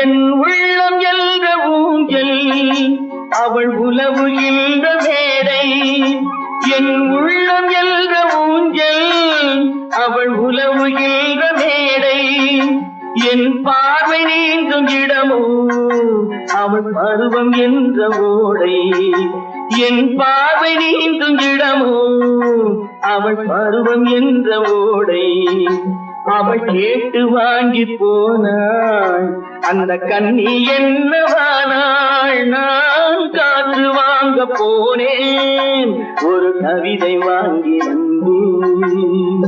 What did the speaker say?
என் உள்ளம் என்ற ஊஞ்சல் அவள் உலவுகின்ற மேடை. என் உள்ளம் என்ற ஊஞ்சல் அவள் உலவுகின்ற மேடை. என் பார்வை நீந்தும் இடமோ அவள் பருவம் என்ற ஓடை. என் பார்வை நீந்தும் இடமோ அவள் பருவம் என்ற ஓடை. அவள் கேட்டு வாங்கி போனாள் அந்த கண்ணி என்னவானாள். நான் காற்று வாங்க போனேன் ஒரு கவிதை வாங்கி வந்தேன்.